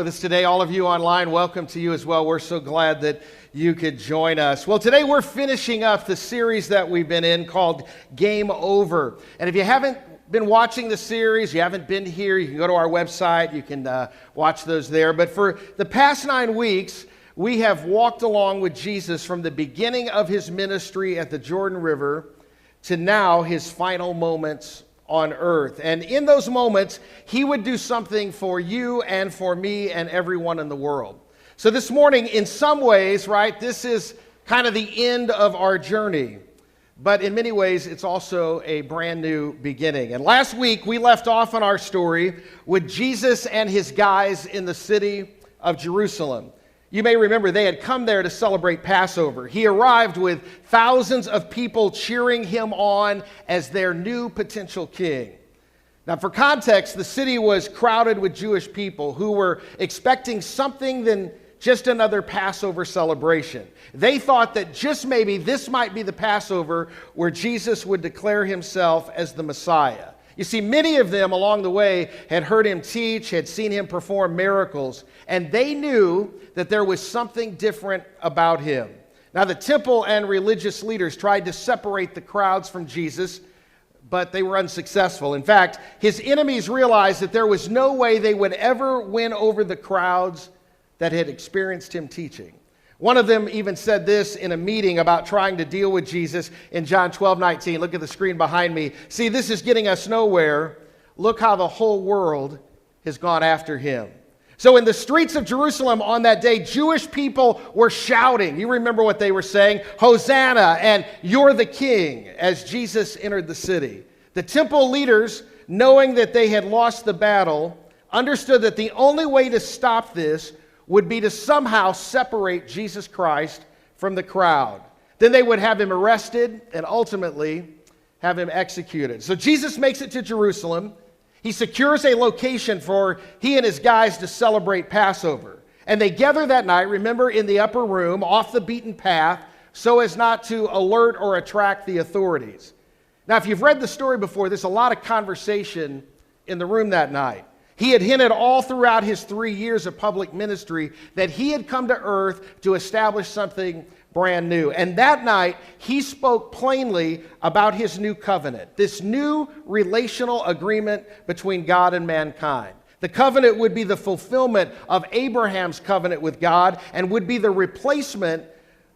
With us today, all of you online, welcome to you as well. We're so glad that you could join us. Well, today we're finishing up the series that we've been in called Game Over. And if you haven't been watching the series, you haven't been here, you can go to our website, you can watch those there. But for the past 9 weeks, we have walked along with Jesus from the beginning of his ministry at the Jordan River to now his final moments on earth. And in those moments, he would do something for you and for me and everyone in the world. So this morning, in some ways, right, this is kind of the end of our journey. But in many ways, it's also a brand new beginning. And last week, we left off on our story with Jesus and his guys in the city of Jerusalem. You may remember they had come there to celebrate Passover. He arrived with thousands of people cheering him on as their new potential king. Now, for context, the city was crowded with Jewish people who were expecting something than just another Passover celebration. They thought that just maybe this might be the Passover where Jesus would declare himself as the Messiah. You see, many of them along the way had heard him teach, had seen him perform miracles, and they knew that there was something different about him. Now, the temple and religious leaders tried to separate the crowds from Jesus, but they were unsuccessful. In fact, his enemies realized that there was no way they would ever win over the crowds that had experienced him teaching. One of them even said this in a meeting about trying to deal with Jesus in John 12:19. Look at the screen behind me. See, this is getting us nowhere. Look how the whole world has gone after him. So in the streets of Jerusalem on that day, Jewish people were shouting. You remember what they were saying? Hosanna, and you're the king, as Jesus entered the city. The temple leaders, knowing that they had lost the battle, understood that the only way to stop this would be to somehow separate Jesus Christ from the crowd. Then they would have him arrested and ultimately have him executed. So Jesus makes it to Jerusalem. He secures a location for he and his guys to celebrate Passover. And they gather that night, remember, in the upper room, off the beaten path, so as not to alert or attract the authorities. Now, if you've read the story before, there's a lot of conversation in the room that night. He had hinted all throughout his 3 years of public ministry that he had come to earth to establish something brand new. And that night, he spoke plainly about his new covenant, this new relational agreement between God and mankind. The covenant would be the fulfillment of Abraham's covenant with God and would be the replacement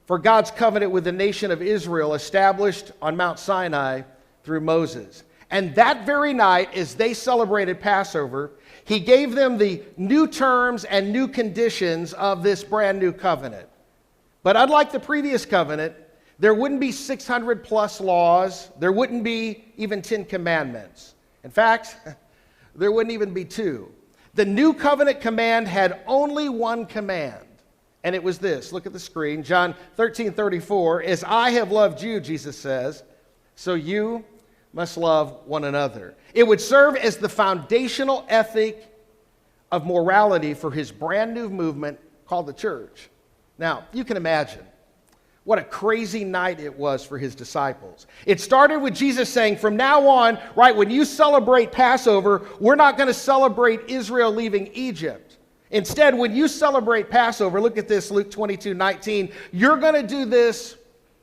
for God's covenant with the nation of Israel established on Mount Sinai through Moses. And that very night, as they celebrated Passover, he gave them the new terms and new conditions of this brand new covenant. But unlike the previous covenant, there wouldn't be 600 plus laws. There wouldn't be even 10 commandments. In fact, there wouldn't even be 2. The new covenant command had only one command, and it was this. Look at the screen. John 13:34, as I have loved you, Jesus says, so you must love one another. It would serve as the foundational ethic of morality for his brand new movement called the church. Now, you can imagine what a crazy night it was for his disciples. It started with Jesus saying, from now on, right, when you celebrate Passover, we're not going to celebrate Israel leaving Egypt. Instead, when you celebrate Passover, look at this, Luke 22:19, you're going to do this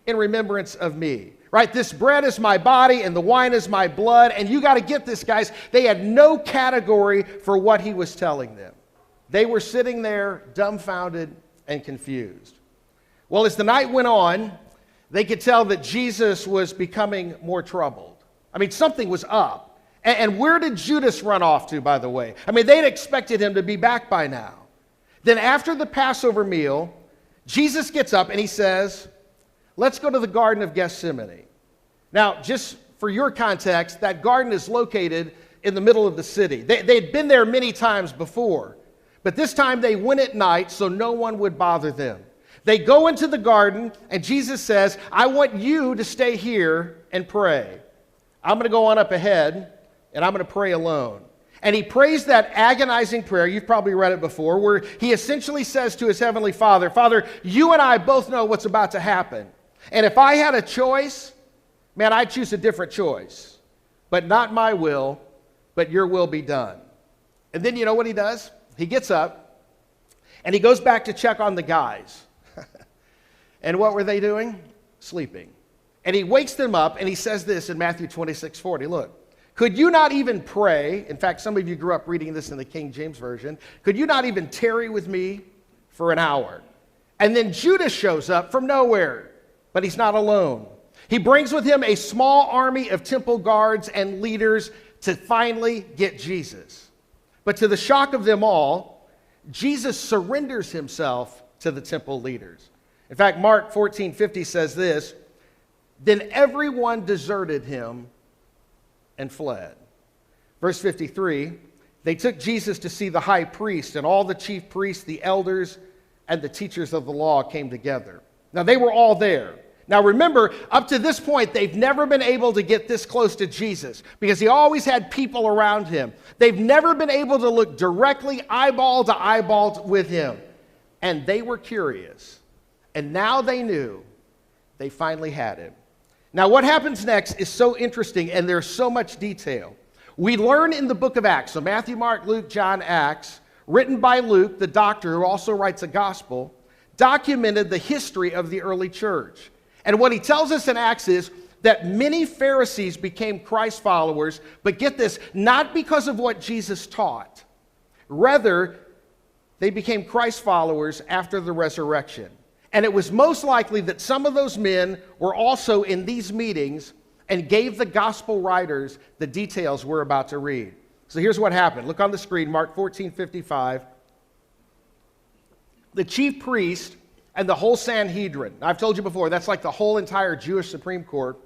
in remembrance of me. Right, this bread is my body and the wine is my blood. And you got to get this, guys. They had no category for what he was telling them. They were sitting there dumbfounded and confused. Well, as the night went on, they could tell that Jesus was becoming more troubled. I mean, something was up. And where did Judas run off to, by the way? I mean, they'd expected him to be back by now. Then after the Passover meal, Jesus gets up and he says, let's go to the Garden of Gethsemane. Now, just for your context, that garden is located in the middle of the city. They'd been there many times before, but this time they went at night so no one would bother them. They go into the garden, and Jesus says, I want you to stay here and pray. I'm going to go on up ahead, and I'm going to pray alone. And he prays that agonizing prayer, you've probably read it before, where he essentially says to his heavenly Father, Father, you and I both know what's about to happen. And if I had a choice, man, I'd choose a different choice. But not my will, but your will be done. And then you know what he does? He gets up, And he goes back to check on the guys. And what were they doing? Sleeping. And he wakes them up and he says this in Matthew 26:40. Look, could you not even pray? In fact, some of you grew up reading this in the King James Version. Could you not even tarry with me for an hour? And then Judas shows up from nowhere, but he's not alone. He brings with him a small army of temple guards and leaders to finally get Jesus. But to the shock of them all, Jesus surrenders himself to the temple leaders. In fact, Mark 14:50 says this, then everyone deserted him and fled. Verse 53, they took Jesus to see the high priest, and all the chief priests, the elders, and the teachers of the law came together. Now, they were all there. Now, remember, up to this point, they've never been able to get this close to Jesus because he always had people around him. They've never been able to look directly eyeball to eyeball with him. And they were curious. And now they knew they finally had him. Now, what happens next is so interesting, and there's so much detail. We learn in the book of Acts, so Matthew, Mark, Luke, John, Acts, written by Luke, the doctor who also writes a gospel, documented the history of the early church. And what he tells us in Acts is that many Pharisees became Christ followers, but get this, not because of what Jesus taught. Rather, they became Christ followers after the resurrection. And it was most likely that some of those men were also in these meetings and gave the gospel writers the details we're about to read. So here's what happened. Look on the screen, Mark 14:55. The chief priest and the whole Sanhedrin, I've told you before, that's like the whole entire Jewish Supreme Court,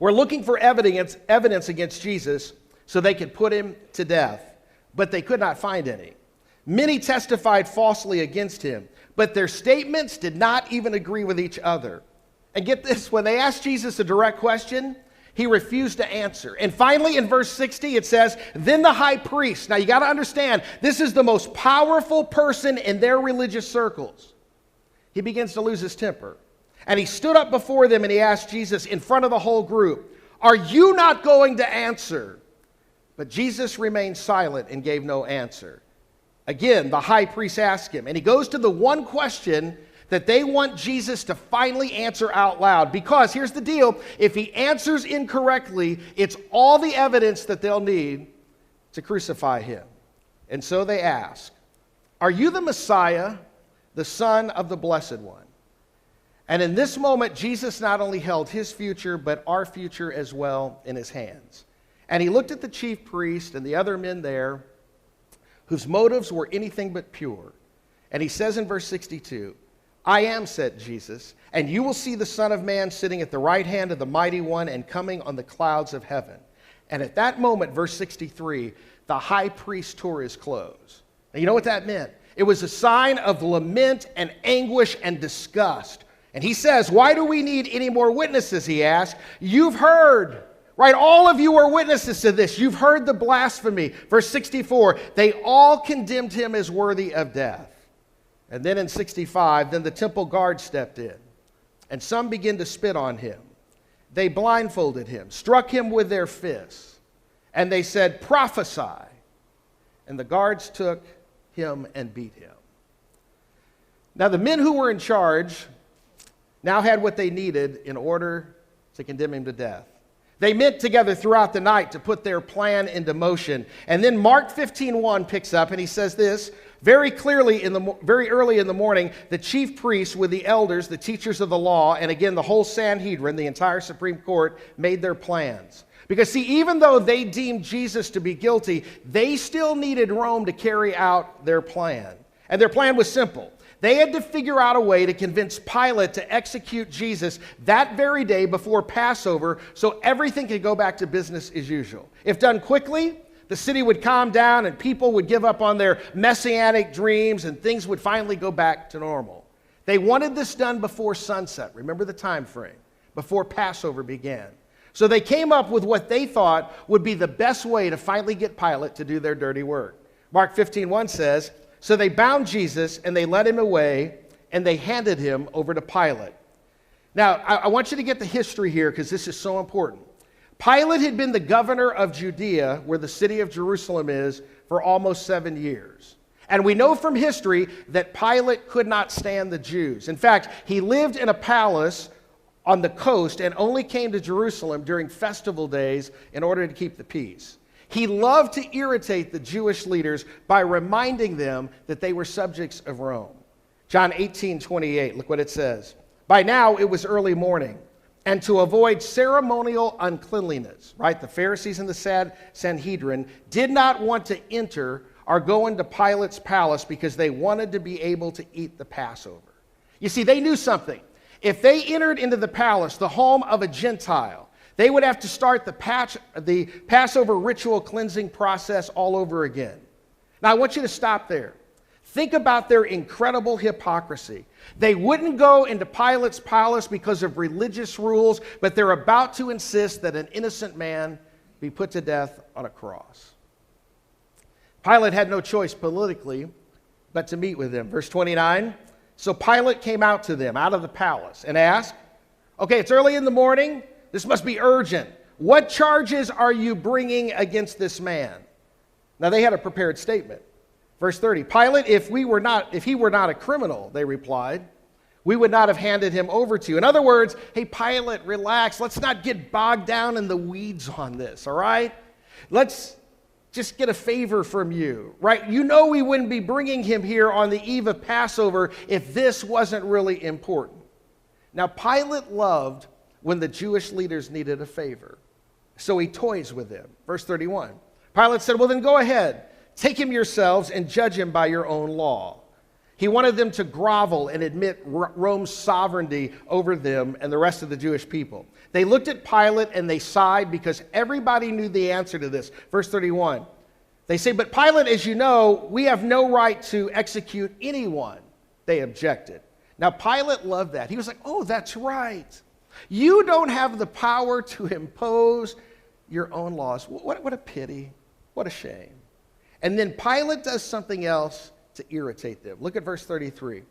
were looking for evidence against Jesus so they could put him to death, but they could not find any. Many testified falsely against him, but their statements did not even agree with each other. And get this, when they asked Jesus a direct question, he refused to answer. And finally, in verse 60, it says, then the high priest, now you got to understand, this is the most powerful person in their religious circles. He begins to lose his temper. And he stood up before them and he asked Jesus in front of the whole group, are you not going to answer? But Jesus remained silent and gave no answer. Again, the high priest asked him, and he goes to the one question that they want Jesus to finally answer out loud. Because here's the deal, if he answers incorrectly, it's all the evidence that they'll need to crucify him. And so they ask, are you the Messiah, the Son of the Blessed One? And in this moment, Jesus not only held his future, but our future as well in his hands. And he looked at the chief priest and the other men there, whose motives were anything but pure. And he says in verse 62, I am, said Jesus, and you will see the Son of Man sitting at the right hand of the Mighty One and coming on the clouds of heaven. And at that moment, verse 63, the high priest tore his clothes. Now, you know what that meant? It was a sign of lament and anguish and disgust. And he says, why do we need any more witnesses, he asked. You've heard. Right, all of you are witnesses to this. You've heard the blasphemy. Verse 64, they all condemned him as worthy of death. And then in 65, then the temple guard stepped in, and some began to spit on him. They blindfolded him, struck him with their fists, and they said, prophesy. And the guards took him and beat him. Now the men who were in charge now had what they needed in order to condemn him to death. They met together throughout the night to put their plan into motion. And then Mark 15:1 picks up and he says this, very early in the morning, the chief priests with the elders, the teachers of the law, and again the whole Sanhedrin, the entire Supreme Court, made their plans. Because see, even though they deemed Jesus to be guilty, they still needed Rome to carry out their plan. And their plan was simple. They had to figure out a way to convince Pilate to execute Jesus that very day before Passover so everything could go back to business as usual. If done quickly, the city would calm down and people would give up on their messianic dreams and things would finally go back to normal. They wanted this done before sunset. Remember the time frame, before Passover began. So they came up with what they thought would be the best way to finally get Pilate to do their dirty work. Mark 15:1 says, so they bound Jesus and they led him away and they handed him over to Pilate. Now, I want you to get the history here because this is so important. Pilate had been the governor of Judea, where the city of Jerusalem is, for almost 7 years. And we know from history that Pilate could not stand the Jews. In fact, he lived in a palace on the coast and only came to Jerusalem during festival days in order to keep the peace. He loved to irritate the Jewish leaders by reminding them that they were subjects of Rome. John 18:28, look what it says. By now it was early morning, and to avoid ceremonial uncleanliness, right? The Pharisees and the Sanhedrin did not want to enter or go into Pilate's palace because they wanted to be able to eat the Passover. You see, they knew something. If they entered into the palace, the home of a Gentile, they would have to start the Passover ritual cleansing process all over again. Now, I want you to stop there. Think about their incredible hypocrisy. They wouldn't go into Pilate's palace because of religious rules, but they're about to insist that an innocent man be put to death on a cross. Pilate had no choice politically but to meet with them. Verse 29, so Pilate came out to them out of the palace and asked, okay, it's early in the morning. This must be urgent. What charges are you bringing against this man? Now they had a prepared statement. Verse 30, Pilate, if he were not a criminal, they replied, we would not have handed him over to you. In other words, hey, Pilate, relax. Let's not get bogged down in the weeds on this, all right? Let's just get a favor from you, right? You know we wouldn't be bringing him here on the eve of Passover if this wasn't really important. Now, Pilate loved when the Jewish leaders needed a favor, so he toys with them. Verse 31, Pilate said, well, then go ahead. Take him yourselves and judge him by your own law. He wanted them to grovel and admit Rome's sovereignty over them and the rest of the Jewish people. They looked at Pilate and they sighed because everybody knew the answer to this. Verse 31, they say, but Pilate, as you know, we have no right to execute anyone. They objected. Now, Pilate loved that. He was like, oh, that's right. You don't have the power to impose your own laws. What a pity. What a shame. And then Pilate does something else to irritate them. Look at verse 33.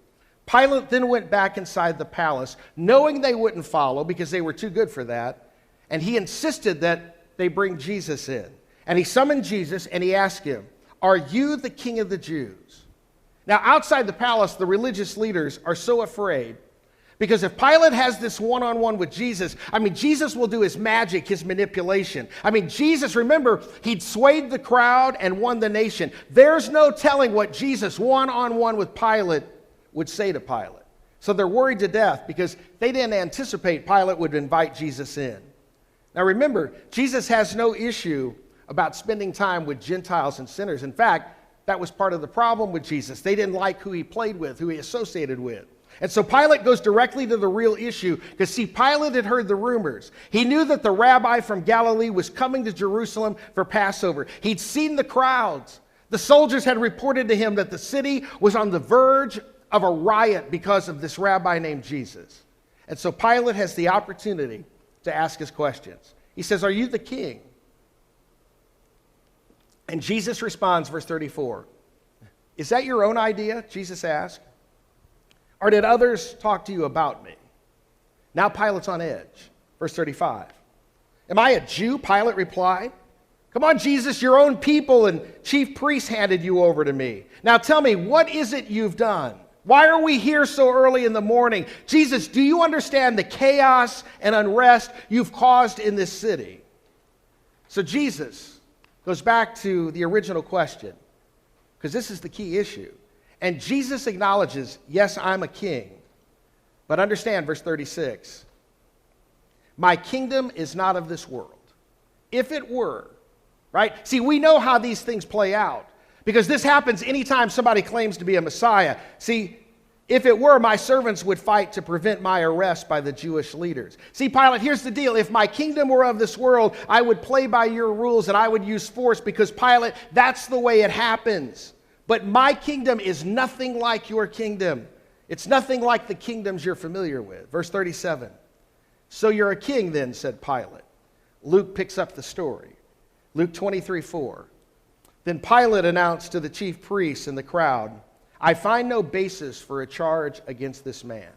Pilate then went back inside the palace, knowing they wouldn't follow because they were too good for that, and he insisted that they bring Jesus in. And he summoned Jesus and he asked him, are you the king of the Jews? Now, outside the palace, the religious leaders are so afraid because if Pilate has this one-on-one with Jesus, Jesus will do his magic, his manipulation. Jesus, remember, he'd swayed the crowd and won the nation. There's no telling what Jesus, one-on-one with Pilate, would say to Pilate. So they're worried to death because they didn't anticipate Pilate would invite Jesus in. Now remember, Jesus has no issue about spending time with Gentiles and sinners. In fact, that was part of the problem with Jesus. They didn't like who he played with, who he associated with. And so Pilate goes directly to the real issue because, see, Pilate had heard the rumors. He knew that the rabbi from Galilee was coming to Jerusalem for Passover. He'd seen the crowds. The soldiers had reported to him that the city was on the verge of a riot because of this rabbi named Jesus. And so Pilate has the opportunity to ask his questions. He says, are you the king? And Jesus responds, verse 34, is that your own idea? Jesus asked. Or did others talk to you about me? Now Pilate's on edge. Verse 35. Am I a Jew? Pilate replied. Come on, Jesus, your own people and chief priests handed you over to me. Now tell me, what is it you've done? Why are we here so early in the morning? Jesus, do you understand the chaos and unrest you've caused in this city? So Jesus goes back to the original question, because this is the key issue. And Jesus acknowledges, yes, I'm a king. But understand verse 36. My kingdom is not of this world. If it were, right? See, we know how these things play out because this happens anytime somebody claims to be a Messiah. See, if it were, my servants would fight to prevent my arrest by the Jewish leaders. See, Pilate, here's the deal. If my kingdom were of this world, I would play by your rules and I would use force because, Pilate, that's the way it happens. But my kingdom is nothing like your kingdom. It's nothing like the kingdoms you're familiar with. Verse 37. So you're a king then, said Pilate. Luke picks up the story. Luke 23:4. Then Pilate announced to the chief priests and the crowd, I find no basis for a charge against this man.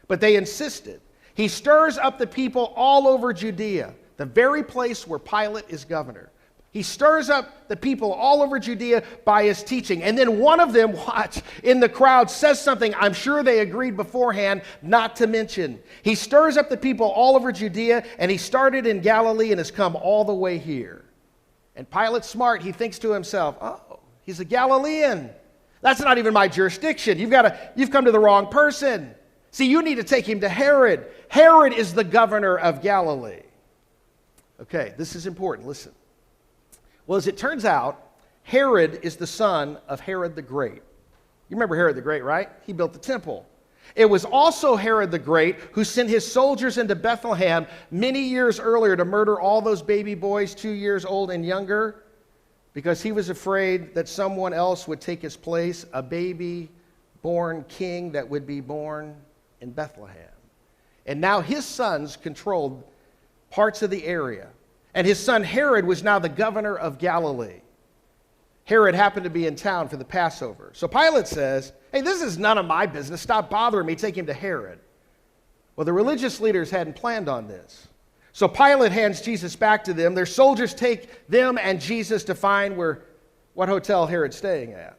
But they insisted. He stirs up the people all over Judea, the very place where Pilate is governor. He stirs up the people all over Judea by his teaching. And then one of them, watch, in the crowd says something I'm sure they agreed beforehand not to mention. He stirs up the people all over Judea, and he started in Galilee and has come all the way here. And Pilate's smart. He thinks to himself, oh, he's a Galilean. That's not even my jurisdiction. You've come to the wrong person. See, you need to take him to Herod. Herod is the governor of Galilee. Okay, this is important. Listen. Well, as it turns out, Herod is the son of Herod the Great. You remember Herod the Great, right? He built the temple. It was also Herod the Great who sent his soldiers into Bethlehem many years earlier to murder all those baby boys 2 years old and younger because he was afraid that someone else would take his place, a baby-born king that would be born in Bethlehem. And now his sons controlled parts of the area. And his son Herod was now the governor of Galilee. Herod happened to be in town for the Passover. So Pilate says, hey, this is none of my business. Stop bothering me. Take him to Herod. Well, the religious leaders hadn't planned on this. So Pilate hands Jesus back to them. Their soldiers take them and Jesus to find what hotel Herod's staying at.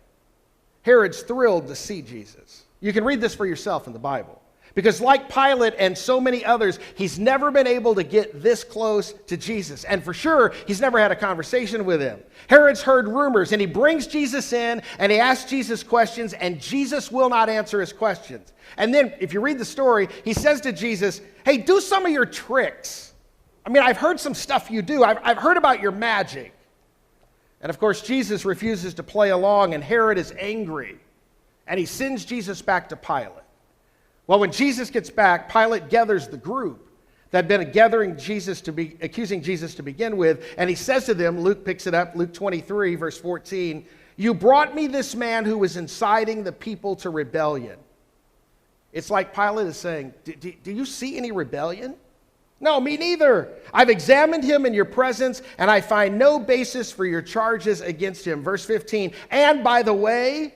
Herod's thrilled to see Jesus. You can read this for yourself in the Bible. Because like Pilate and so many others, he's never been able to get this close to Jesus. And for sure, he's never had a conversation with him. Herod's heard rumors, and he brings Jesus in, and he asks Jesus questions, and Jesus will not answer his questions. And then, if you read the story, he says to Jesus, hey, do some of your tricks. I mean, I've heard some stuff you do. I've heard about your magic. And of course, Jesus refuses to play along, and Herod is angry. And he sends Jesus back to Pilate. Well, when Jesus gets back, Pilate gathers the group that had been accusing Jesus to begin with, and he says to them, Luke picks it up, Luke 23, verse 14, you brought me this man who was inciting the people to rebellion. It's like Pilate is saying, do you see any rebellion? No, me neither. I've examined him in your presence, and I find no basis for your charges against him. Verse 15, and by the way,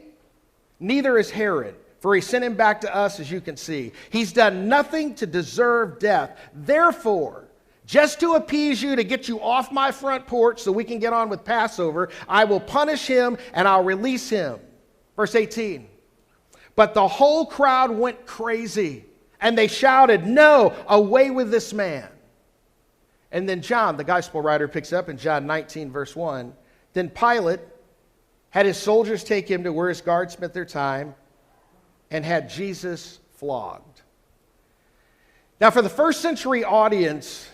neither is Herod. For he sent him back to us, as you can see. He's done nothing to deserve death. Therefore, just to appease you, to get you off my front porch so we can get on with Passover, I will punish him and I'll release him. Verse 18. But the whole crowd went crazy and they shouted, no, away with this man. And then John, the gospel writer, picks up in John 19, verse 1. Then Pilate had his soldiers take him to where his guards spent their time, and had Jesus flogged. Now, for the first century audience,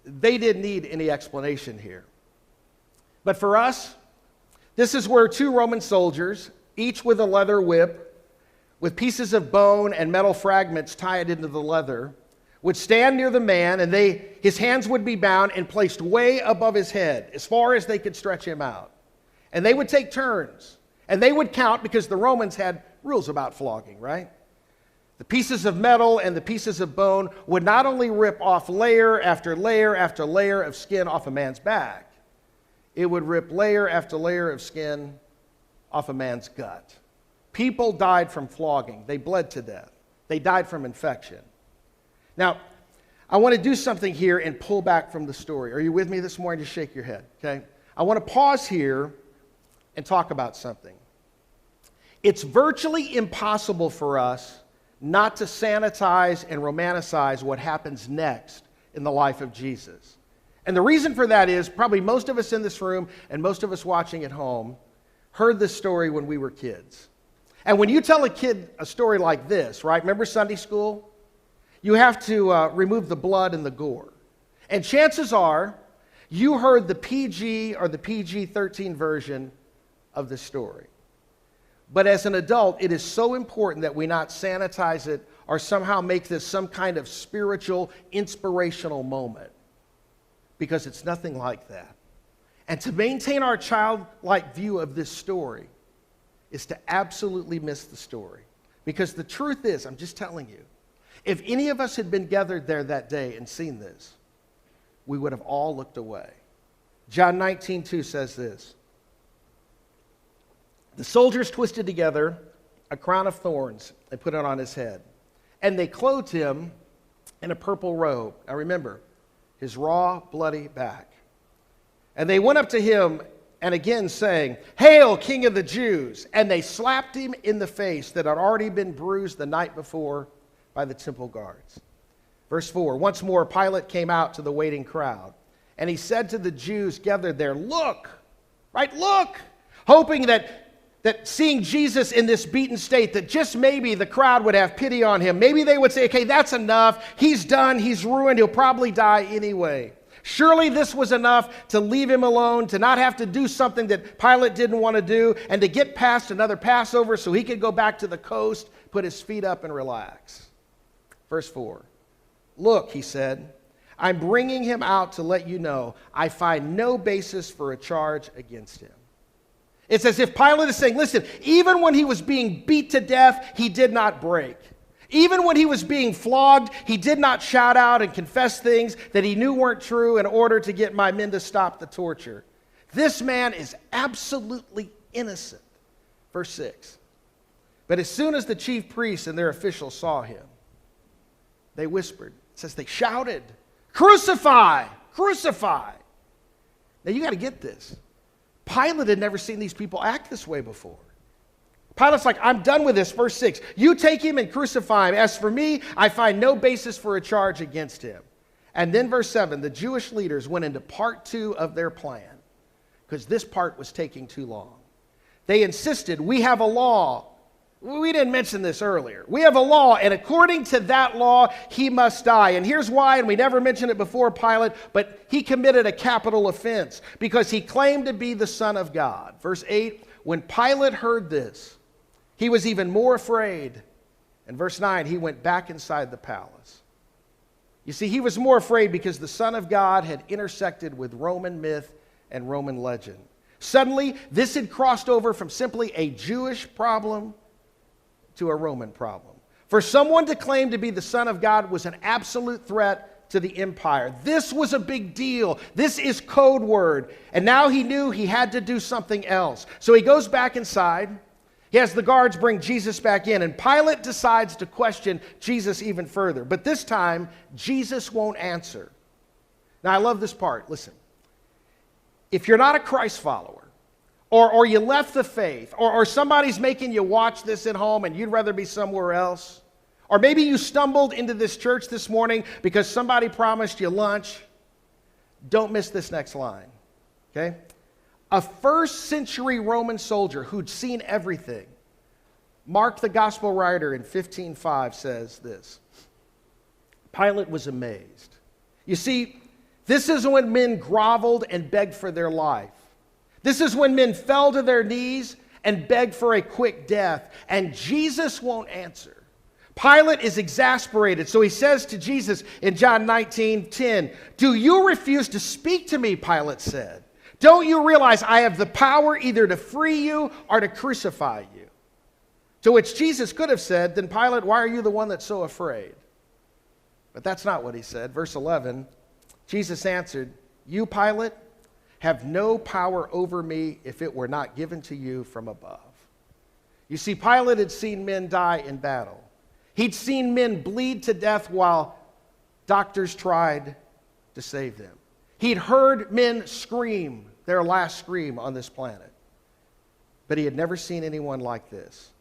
they didn't need any explanation here. But for us, this is where two Roman soldiers, each with a leather whip, with pieces of bone and metal fragments tied into the leather, would stand near the man, and his hands would be bound and placed way above his head, as far as they could stretch him out. And they would take turns, and they would count, because the Romans had rules about flogging, right? The pieces of metal and the pieces of bone would not only rip off layer after layer after layer of skin off a man's back, it would rip layer after layer of skin off a man's gut. People died from flogging. They bled to death. They died from infection. Now, I want to do something here and pull back from the story. Are you with me this morning? Just shake your head, okay? I want to pause here and talk about something. It's virtually impossible for us not to sanitize and romanticize what happens next in the life of Jesus. And the reason for that is probably most of us in this room and most of us watching at home heard this story when we were kids. And when you tell a kid a story like this, right? Remember Sunday school? You have to remove the blood and the gore. And chances are you heard the PG or the PG-13 version of this story. But as an adult, it is so important that we not sanitize it or somehow make this some kind of spiritual, inspirational moment, because it's nothing like that. And to maintain our childlike view of this story is to absolutely miss the story. Because the truth is, I'm just telling you, if any of us had been gathered there that day and seen this, we would have all looked away. John 19:2 says this. The soldiers twisted together a crown of thorns and put it on his head. And they clothed him in a purple robe. Now remember, his raw, bloody back. And they went up to him and again saying, "Hail, King of the Jews!" And they slapped him in the face that had already been bruised the night before by the temple guards. Verse 4, once more Pilate came out to the waiting crowd, and he said to the Jews gathered there, "Look," right, "look," hoping that seeing Jesus in this beaten state, that just maybe the crowd would have pity on him. Maybe they would say, okay, that's enough. He's done. He's ruined. He'll probably die anyway. Surely this was enough to leave him alone, to not have to do something that Pilate didn't want to do, and to get past another Passover so he could go back to the coast, put his feet up, and relax. Verse 4, "Look," he said, "I'm bringing him out to let you know I find no basis for a charge against him." It's as if Pilate is saying, listen, even when he was being beat to death, he did not break. Even when he was being flogged, he did not shout out and confess things that he knew weren't true in order to get my men to stop the torture. This man is absolutely innocent. Verse 6. But as soon as the chief priests and their officials saw him, they whispered. It says they shouted, "Crucify! Crucify!" Now you got to get this. Pilate had never seen these people act this way before. Pilate's like, I'm done with this. Verse 6, "You take him and crucify him. As for me, I find no basis for a charge against him." And then verse 7, the Jewish leaders went into part 2 of their plan, because this part was taking too long. They insisted, "We have a law." We didn't mention this earlier. "We have a law, and according to that law, he must die." And here's why, and we never mentioned it before Pilate, but he committed a capital offense because he claimed to be the Son of God. Verse 8, when Pilate heard this, he was even more afraid. And verse 9, he went back inside the palace. You see, he was more afraid because the Son of God had intersected with Roman myth and Roman legend. Suddenly, this had crossed over from simply a Jewish problem to a Roman problem. For someone to claim to be the Son of God was an absolute threat to the empire. This was a big deal. This is code word. And now he knew he had to do something else. So he goes back inside. He has the guards bring Jesus back in, and Pilate decides to question Jesus even further. But this time, Jesus won't answer. Now, I love this part. Listen. If you're not a Christ follower, or you left the faith, or somebody's making you watch this at home and you'd rather be somewhere else, or maybe you stumbled into this church this morning because somebody promised you lunch, don't miss this next line, okay? A first-century Roman soldier who'd seen everything, Mark the gospel writer in 15:5 says this, Pilate was amazed. You see, this is when men groveled and begged for their life. This is when men fell to their knees and begged for a quick death, and Jesus won't answer. Pilate is exasperated, so he says to Jesus in John 19:10, "Do you refuse to speak to me?" Pilate said. "Don't you realize I have the power either to free you or to crucify you?" To which Jesus could have said, "Then Pilate, why are you the one that's so afraid?" But that's not what he said. Verse 11, Jesus answered, "You, Pilate, have no power over me if it were not given to you from above." You see, Pilate had seen men die in battle. He'd seen men bleed to death while doctors tried to save them. He'd heard men scream their last scream on this planet. But he had never seen anyone like this.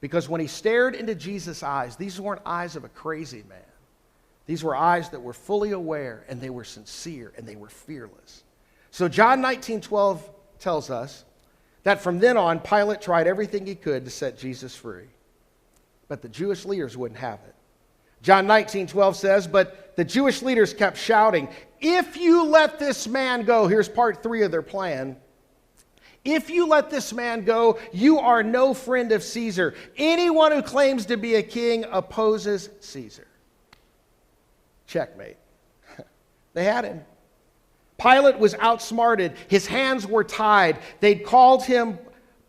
Because when he stared into Jesus' eyes, these weren't eyes of a crazy man. These were eyes that were fully aware, and they were sincere, and they were fearless. So John 19:12 tells us that from then on, Pilate tried everything he could to set Jesus free. But the Jewish leaders wouldn't have it. John 19:12 says, but the Jewish leaders kept shouting, "If you let this man go," here's part 3 of their plan, "if you let this man go, you are no friend of Caesar. Anyone who claims to be a king opposes Caesar." Checkmate. They had him. Pilate was outsmarted. His hands were tied. They'd called him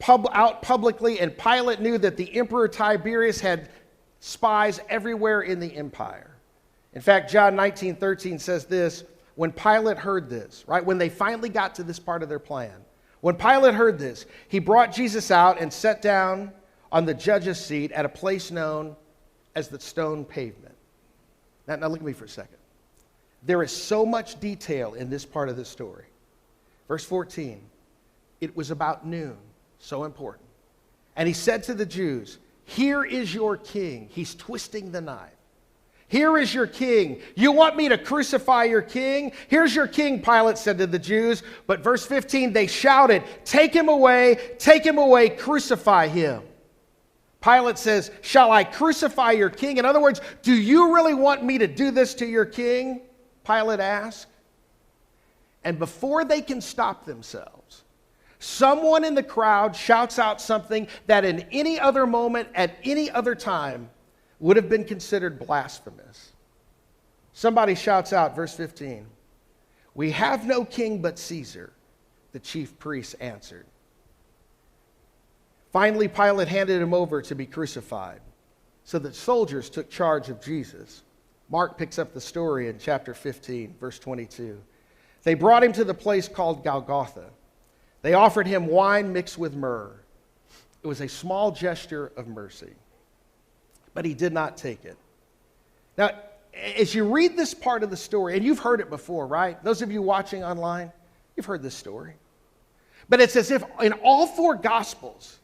out publicly, and Pilate knew that the Emperor Tiberius had spies everywhere in the empire. In fact, John 19:13 says this, when Pilate heard this, right, when they finally got to this part of their plan, when Pilate heard this, he brought Jesus out and sat down on the judge's seat at a place known as the stone pavement. Now look at me for a second. There is so much detail in this part of the story. Verse 14, it was about noon, so important. And he said to the Jews, here is your king. He's twisting the knife. Here is your king. You want me to crucify your king? Here's your king, Pilate said to the Jews. But verse 15, they shouted, take him away, crucify him. Pilate says, shall I crucify your king? In other words, do you really want me to do this to your king? Pilate asked. And before they can stop themselves, someone in the crowd shouts out something that in any other moment, at any other time, would have been considered blasphemous. Somebody shouts out, verse 15, we have no king but Caesar, the chief priests answered. Finally, Pilate handed him over to be crucified, so that soldiers took charge of Jesus. Mark picks up the story in chapter 15, verse 22. They brought him to the place called Golgotha. They offered him wine mixed with myrrh. It was a small gesture of mercy, but he did not take it. Now, as you read this part of the story, and you've heard it before, right? Those of you watching online, you've heard this story. But it's as if in all four Gospels,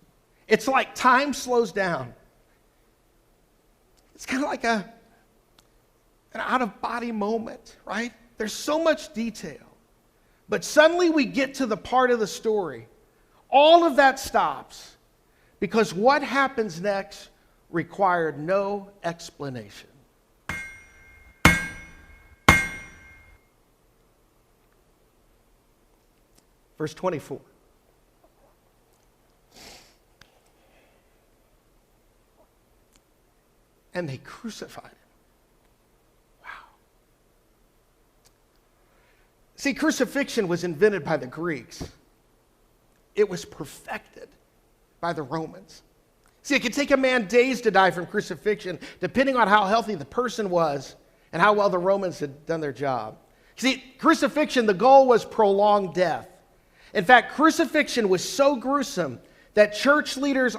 it's like time slows down. It's kind of like an out-of-body moment, right? There's so much detail. But suddenly we get to the part of the story. All of that stops because what happens next required no explanation. Verse 24. And they crucified him. Wow. See, crucifixion was invented by the Greeks. It was perfected by the Romans. See, it could take a man days to die from crucifixion, depending on how healthy the person was and how well the Romans had done their job. See, crucifixion, the goal was prolonged death. In fact, crucifixion was so gruesome that church leaders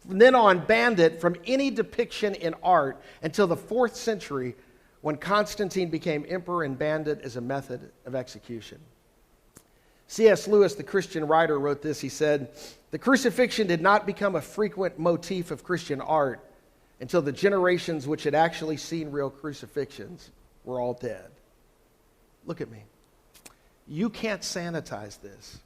from then on banned it from any depiction in art until the 4th century, when Constantine became emperor and banned it as a method of execution. C.S. Lewis, the Christian writer, wrote this. He said, the crucifixion did not become a frequent motif of Christian art until the generations which had actually seen real crucifixions were all dead. Look at me. You can't sanitize this.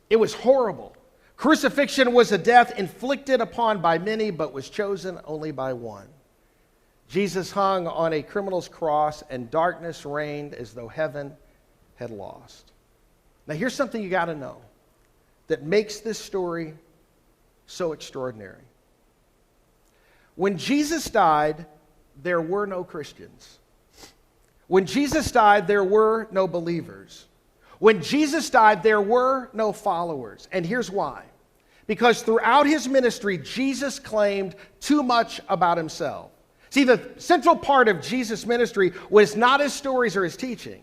It was horrible. Crucifixion was a death inflicted upon by many, but was chosen only by one. Jesus hung on a criminal's cross, and darkness reigned as though heaven had lost. Now, here's something you got to know that makes this story so extraordinary. When Jesus died, there were no Christians. When Jesus died, there were no believers. When Jesus died, there were no followers. And here's why. Because throughout his ministry, Jesus claimed too much about himself. See, the central part of Jesus' ministry was not his stories or his teaching.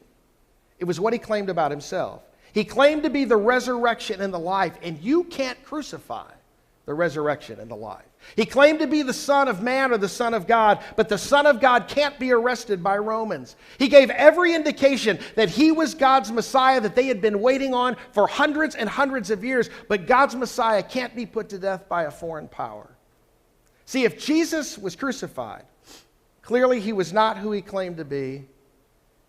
It was what he claimed about himself. He claimed to be the resurrection and the life, and you can't crucify the resurrection and the life. He claimed to be the Son of Man or the Son of God, but the Son of God can't be arrested by Romans. He gave every indication that he was God's Messiah that they had been waiting on for hundreds and hundreds of years, but God's Messiah can't be put to death by a foreign power. See, if Jesus was crucified, clearly he was not who he claimed to be,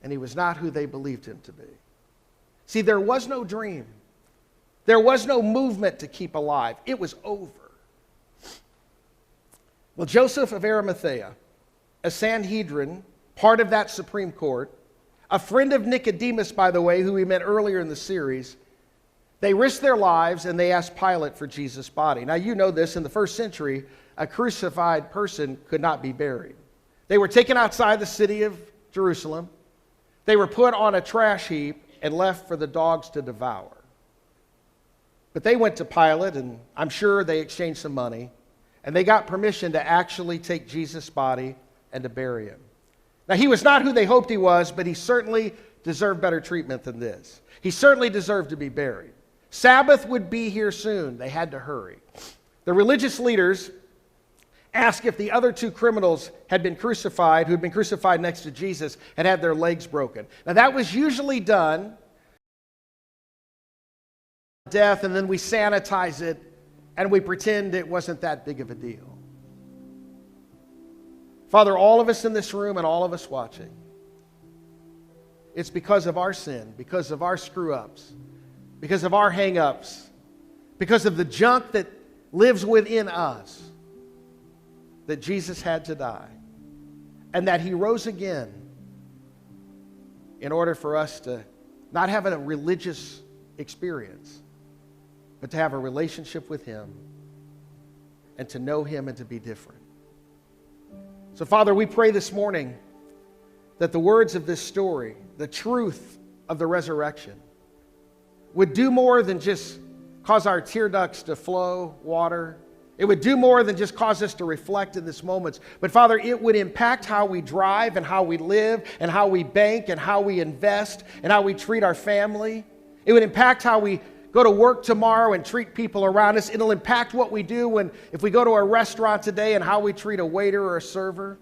and he was not who they believed him to be. See, there was no dream. There was no movement to keep alive. It was over. Well, Joseph of Arimathea, a Sanhedrin, part of that Supreme Court, a friend of Nicodemus, by the way, who we met earlier in the series, they risked their lives and they asked Pilate for Jesus' body. Now, you know this, in the first century, a crucified person could not be buried. They were taken outside the city of Jerusalem. They were put on a trash heap and left for the dogs to devour. But they went to Pilate, and I'm sure they exchanged some money, and they got permission to actually take Jesus' body and to bury him. Now, he was not who they hoped he was, but he certainly deserved better treatment than this. He certainly deserved to be buried. Sabbath would be here soon. They had to hurry. The religious leaders asked if the other two criminals had been crucified, who'd been crucified next to Jesus, had had their legs broken. Now, that was usually done death, and then we sanitize it, and we pretend it wasn't that big of a deal. Father, all of us in this room and all of us watching, it's because of our sin, because of our screw-ups, because of our hang-ups, because of the junk that lives within us, that Jesus had to die, and that he rose again in order for us to not have a religious experience, but to have a relationship with him and to know him and to be different. So, Father, we pray this morning that the words of this story, the truth of the resurrection, would do more than just cause our tear ducts to flow water. It would do more than just cause us to reflect in this moment. But Father, it would impact how we drive and how we live and how we bank and how we invest and how we treat our family. It would impact how we go to work tomorrow and treat people around us. It'll impact what we do if we go to a restaurant today and how we treat a waiter or a server.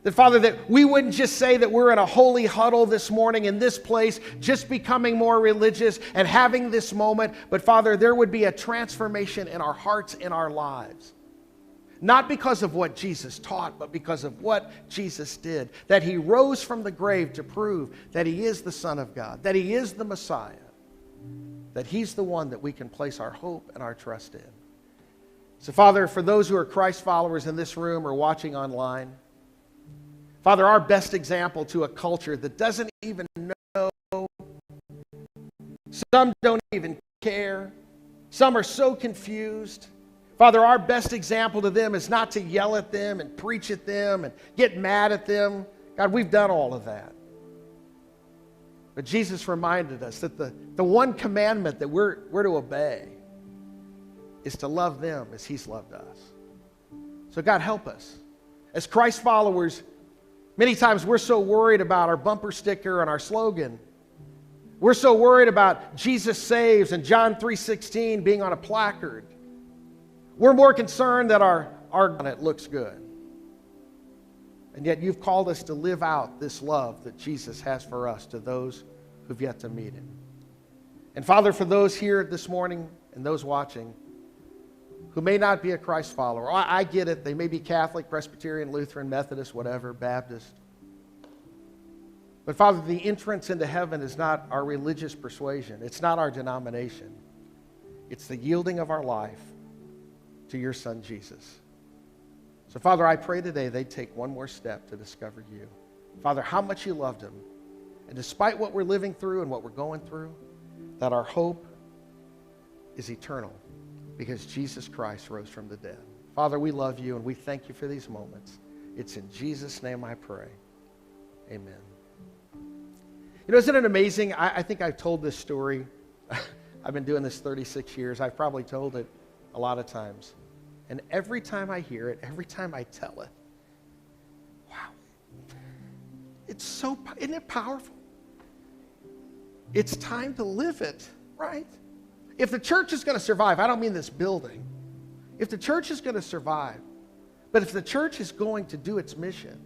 That, Father, that we wouldn't just say that we're in a holy huddle this morning in this place, just becoming more religious and having this moment, but Father, there would be a transformation in our hearts, in our lives. Not because of what Jesus taught, but because of what Jesus did. That he rose from the grave to prove that he is the Son of God, that he is the Messiah, that he's the one that we can place our hope and our trust in. So, Father, for those who are Christ followers in this room or watching online, Father, our best example to a culture that doesn't even know, some don't even care, some are so confused. Father, our best example to them is not to yell at them and preach at them and get mad at them. God, we've done all of that. But Jesus reminded us that the one commandment that we're to obey is to love them as he's loved us. So God, help us. As Christ followers, many times we're so worried about our bumper sticker and our slogan. We're so worried about Jesus saves and John 3:16 being on a placard. We're more concerned that our it looks good. And yet you've called us to live out this love that Jesus has for us to those who've yet to meet him. And Father, for those here this morning and those watching who may not be a Christ follower, I get it, they may be Catholic, Presbyterian, Lutheran, Methodist, whatever, Baptist. But Father, the entrance into heaven is not our religious persuasion. It's not our denomination. It's the yielding of our life to your Son, Jesus. So Father, I pray today they'd take one more step to discover you. Father, how much you loved them. And despite what we're living through and what we're going through, that our hope is eternal because Jesus Christ rose from the dead. Father, we love you and we thank you for these moments. It's in Jesus' name I pray. Amen. You know, isn't it amazing? I think I've told this story. I've been doing this 36 years. I've probably told it a lot of times. And every time I hear it, every time I tell it, wow, isn't it powerful? It's time to live it, right? If the church is going to survive, I don't mean this building. If the church is going to survive, but if the church is going to do its mission,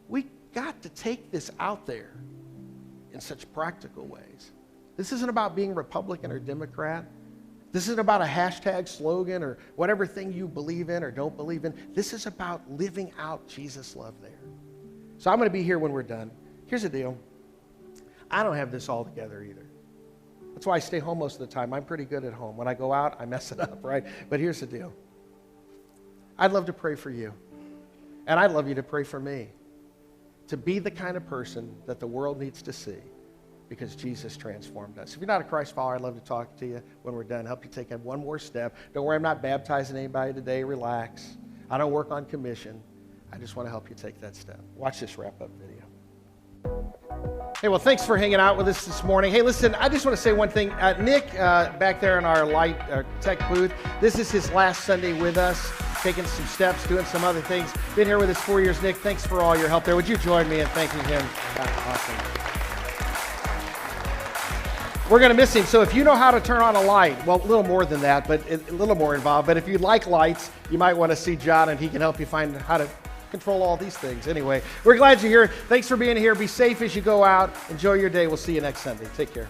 we got to take this out there in such practical ways. This isn't about being Republican or Democrat. This isn't about a hashtag slogan or whatever thing you believe in or don't believe in. This is about living out Jesus' love there. So I'm going to be here when we're done. Here's the deal. I don't have this all together either. That's why I stay home most of the time. I'm pretty good at home. When I go out, I mess it up, right? But here's the deal. I'd love to pray for you. And I'd love you to pray for me. To be the kind of person that the world needs to see because Jesus transformed us. If you're not a Christ follower, I'd love to talk to you when we're done, help you take one more step. Don't worry, I'm not baptizing anybody today. Relax. I don't work on commission. I just want to help you take that step. Watch this wrap-up video. Hey, well, thanks for hanging out with us this morning. Hey, listen, I just want to say one thing. Nick, back there in our light tech booth, this is his last Sunday with us, taking some steps, doing some other things. Been here with us 4 years. Nick, thanks for all your help there. Would you join me in thanking him? Awesome. We're going to miss him. So if you know how to turn on a light, well, a little more than that, but a little more involved. But if you like lights, you might want to see John, and he can help you find how to control all these things. Anyway, we're glad you're here. Thanks for being here. Be safe as you go out. Enjoy your day. We'll see you next Sunday. Take care.